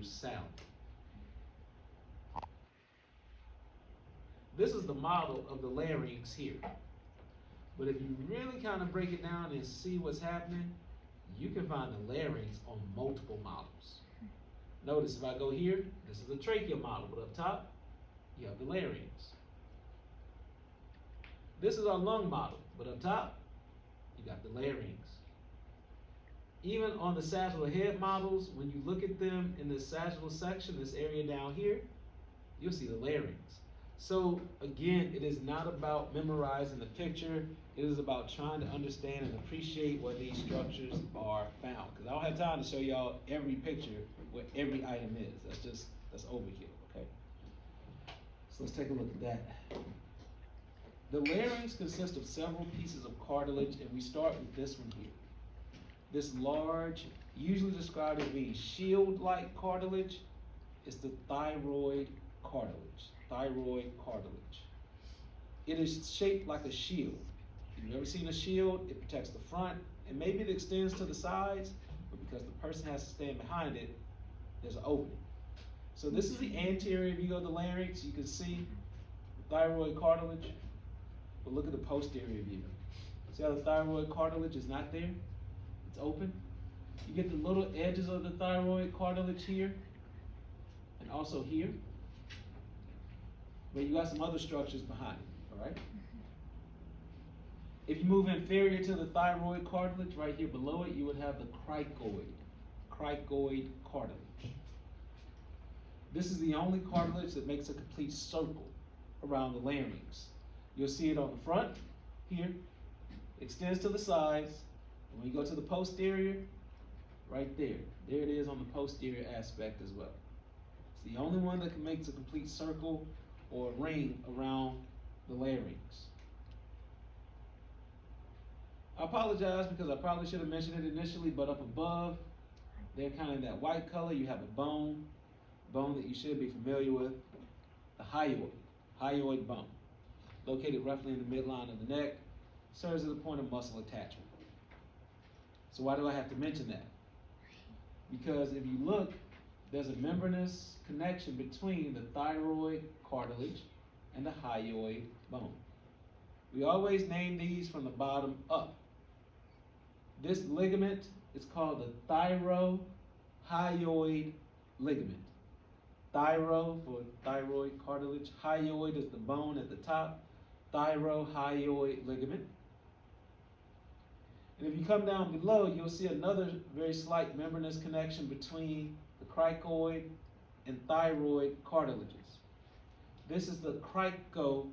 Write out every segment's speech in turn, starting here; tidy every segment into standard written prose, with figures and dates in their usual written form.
produce sound. This is the model of the larynx here. But if you really kind of break it down and see what's happening, you can find the larynx on multiple models. Notice if I go here, this is the trachea model, but up top, you have the larynx. This is our lung model, but up top, you got the larynx. Even on the sagittal head models, when you look at them in the sagittal section, this area down here, you'll see the larynx. So again, it is not about memorizing the picture. It is about trying to understand and appreciate where these structures are found. Because I don't have time to show y'all every picture where every item is. That's overkill, okay? So let's take a look at that. The larynx consists of several pieces of cartilage, and we start with this one here. This large, usually described as being shield-like cartilage, is the thyroid cartilage. Thyroid cartilage. It is shaped like a shield. If you've ever seen a shield, it protects the front, and maybe it extends to the sides, but because the person has to stand behind it, there's an opening. So this is the anterior view of the larynx. You can see the thyroid cartilage, but look at the posterior view. See how the thyroid cartilage is not there? It's open. You get the little edges of the thyroid cartilage here, and also here. But you got some other structures behind it, all right? If you move inferior to the thyroid cartilage, right here below it, you would have the cricoid cartilage. This is the only cartilage that makes a complete circle around the larynx. You'll see it on the front, here, extends to the sides, and when you go to the posterior, right there, there it is on the posterior aspect as well. It's the only one that makes a complete circle or ring around the larynx. I apologize because I probably should have mentioned it initially, but up above, they're kind of that white color. You have a bone that you should be familiar with, the hyoid bone, located roughly in the midline of the neck, serves as a point of muscle attachment. So why do I have to mention that? Because if you look, there's a membranous connection between the thyroid cartilage and the hyoid bone. We always name these from the bottom up. This ligament is called the thyrohyoid ligament. Thyro for thyroid cartilage. Hyoid is the bone at the top. Thyrohyoid ligament. And if you come down below, you'll see another very slight membranous connection between the cricoid and thyroid cartilages. This is the cricothyroid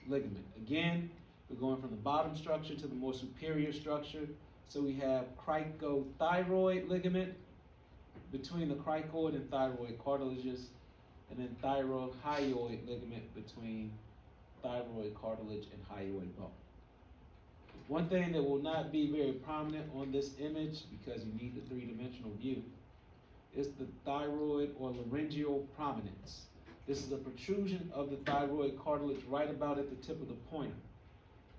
ligament. Again, we're going from the bottom structure to the more superior structure. So we have cricothyroid ligament between the cricoid and thyroid cartilages, and then thyrohyoid ligament between thyroid cartilage and hyoid bone. One thing that will not be very prominent on this image, because you need the three-dimensional view, is the thyroid or laryngeal prominence. This is a protrusion of the thyroid cartilage right about at the tip of the pointer.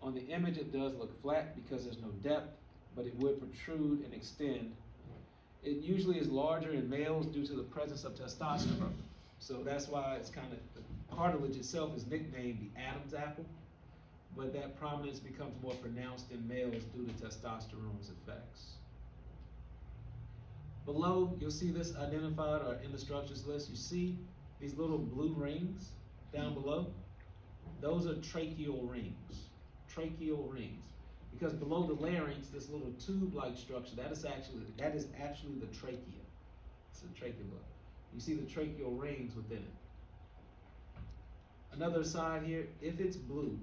On the image, it does look flat because there's no depth, but it would protrude and extend. It usually is larger in males due to the presence of testosterone. So that's why it's kind of, the cartilage itself is nicknamed the Adam's apple, but that prominence becomes more pronounced in males due to testosterone's effects. Below, you'll see this identified, or in the structures list, you see these little blue rings down below. Those are tracheal rings. Tracheal rings. Because below the larynx, this little tube-like structure, that is actually the trachea. It's the trachea. You see the tracheal rings within it. Another side here, if it's blue,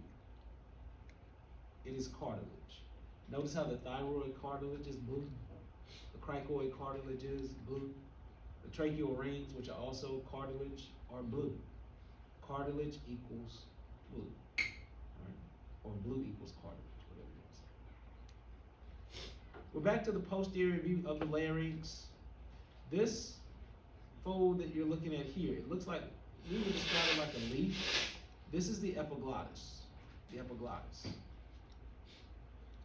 it is cartilage. Notice how the thyroid cartilage is blue, the cricoid cartilage is blue, the tracheal rings, which are also cartilage, are blue. Cartilage equals blue, right? Or blue equals cartilage, whatever it is. We're back to the posterior view of the larynx. This fold that you're looking at here, it looks like, we would describe it like a leaf. This is the epiglottis. The epiglottis.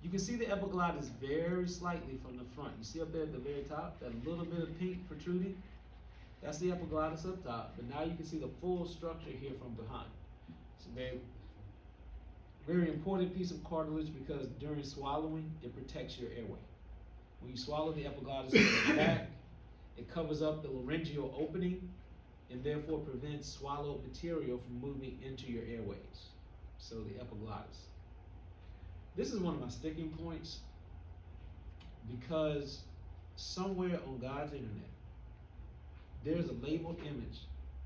You can see the epiglottis very slightly from the front. You see up there at the very top, that little bit of pink protruding? That's the epiglottis up top, but now you can see the full structure here from behind. It's a very, very important piece of cartilage because during swallowing, it protects your airway. When you swallow the epiglottis from the back, it covers up the laryngeal opening and therefore prevents swallowed material from moving into your airways. So the epiglottis. This is one of my sticking points because somewhere on God's internet, there's a labeled image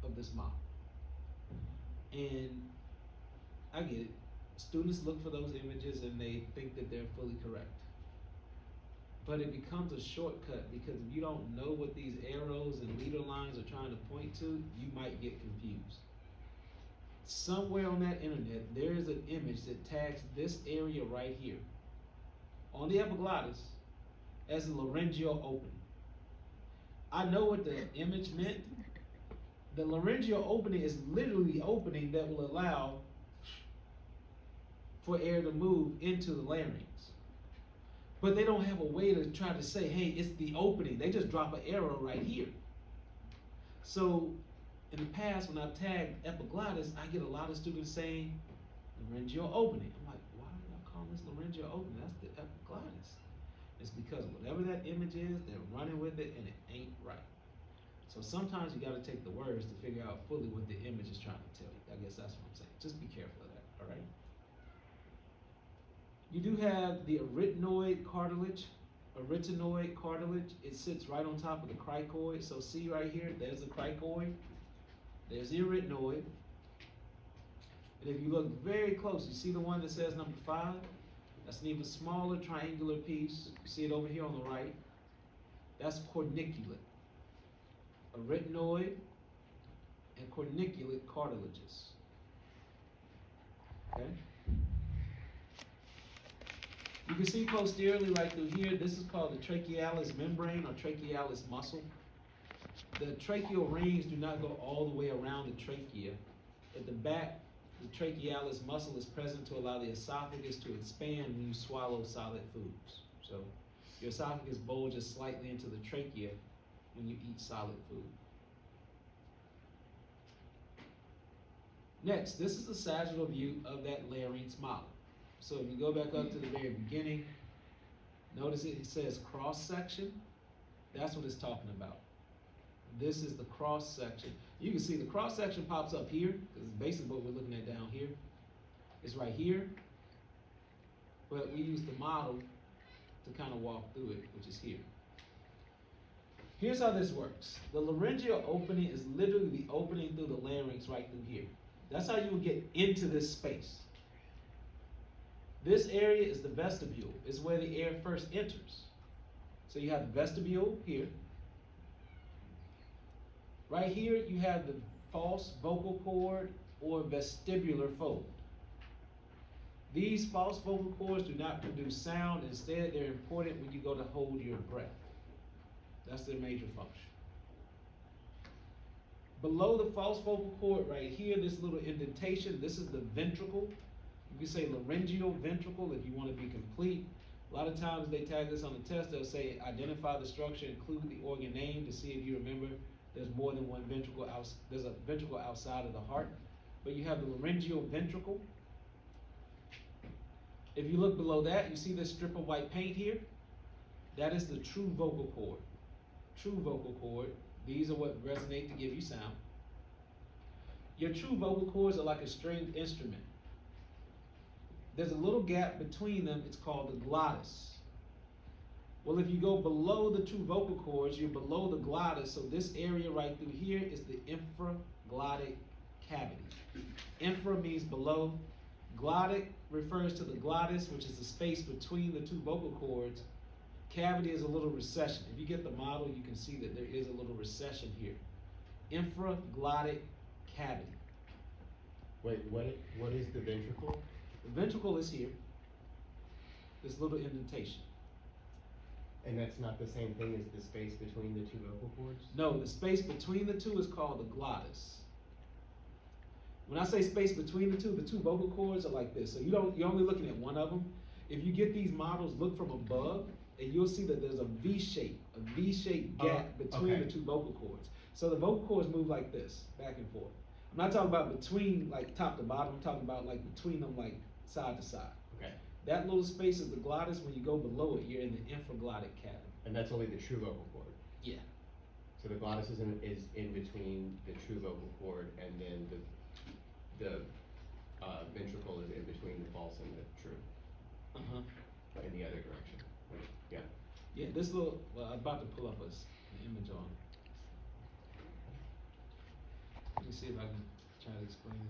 of this model. And I get it. Students look for those images and they think that they're fully correct. But it becomes a shortcut because if you don't know what these arrows and leader lines are trying to point to, you might get confused. Somewhere on that internet, there is an image that tags this area right here on the epiglottis as the laryngeal opening. I know what the image meant. The laryngeal opening is literally the opening that will allow for air to move into the larynx. But they don't have a way to try to say, hey, it's the opening. They just drop an arrow right here. So in the past, when I've tagged epiglottis, I get a lot of students saying laryngeal opening. I'm like, why do y'all call this laryngeal opening? That's the epiglottis. It's because whatever that image is, they're running with it and it ain't right. So sometimes you got to take the words to figure out fully what the image is trying to tell you. I guess that's what I'm saying. Just be careful of that, all right? You do have the arytenoid cartilage. Arytenoid cartilage, it sits right on top of the cricoid. So see right here, there's the cricoid. There's the arytenoid. And if you look very close, you see the one that says number 5? That's an even smaller triangular piece. You see it over here on the right. That's corniculate. Arytenoid and corniculate cartilages. Okay? You can see posteriorly right through here, this is called the trachealis membrane or trachealis muscle. The tracheal rings do not go all the way around the trachea. At the back, the trachealis muscle is present to allow the esophagus to expand when you swallow solid foods. So your esophagus bulges slightly into the trachea when you eat solid food. Next, this is the sagittal view of that larynx model. So if you go back up to the very beginning, notice it says cross section. That's what it's talking about. This is the cross section. You can see the cross section pops up here, because it's basically what we're looking at down here. It's right here, but we use the model to kind of walk through it, which is here. Here's how this works. The laryngeal opening is literally the opening through the larynx right through here. That's how you would get into this space. This area is the vestibule. It's where the air first enters. So you have the vestibule here. Right here, you have the false vocal cord or vestibular fold. These false vocal cords do not produce sound. Instead, they're important when you go to hold your breath. That's their major function. Below the false vocal cord right here, this little indentation, this is the ventricle. You can say laryngeal ventricle if you want to be complete. A lot of times they tag this on the test, they'll say identify the structure, include the organ name to see if you remember there's more than one ventricle. There's a ventricle outside of the heart. But you have the laryngeal ventricle. If you look below that, you see this strip of white paint here? That is the true vocal cord. True vocal cord. These are what resonate to give you sound. Your true vocal cords are like a stringed instrument. There's a little gap between them. It's called the glottis. Well, if you go below the true vocal cords, you're below the glottis. So this area right through here is the infraglottic cavity. Infra means below. Glottic refers to the glottis, which is the space between the two vocal cords. Cavity is a little recession. If you get the model, you can see that there is a little recession here. Infraglottic cavity. Wait, what is the ventricle? The ventricle is here. This little indentation. And that's not the same thing as the space between the two vocal cords? No, the space between the two is called the glottis. When I say space between the two vocal cords are like this. So you're only looking at one of them. If you get these models, look from above, and you'll see that there's a V shape, a a V-shaped gap between okay. the two vocal cords. So the vocal cords move like this, back and forth. I'm not talking about between like top to bottom, I'm talking about like between them like side to side. Okay. That little space is the glottis. When you go below it, you're in the infraglottic cavity. And that's only the true vocal cord. Yeah. So the glottis is in between the true vocal cord, and then the ventricle is in between the false and the true. In the other direction. Yeah. Yeah, this little, well, I'm about to pull up an image on it. Let me see if I can try to explain it.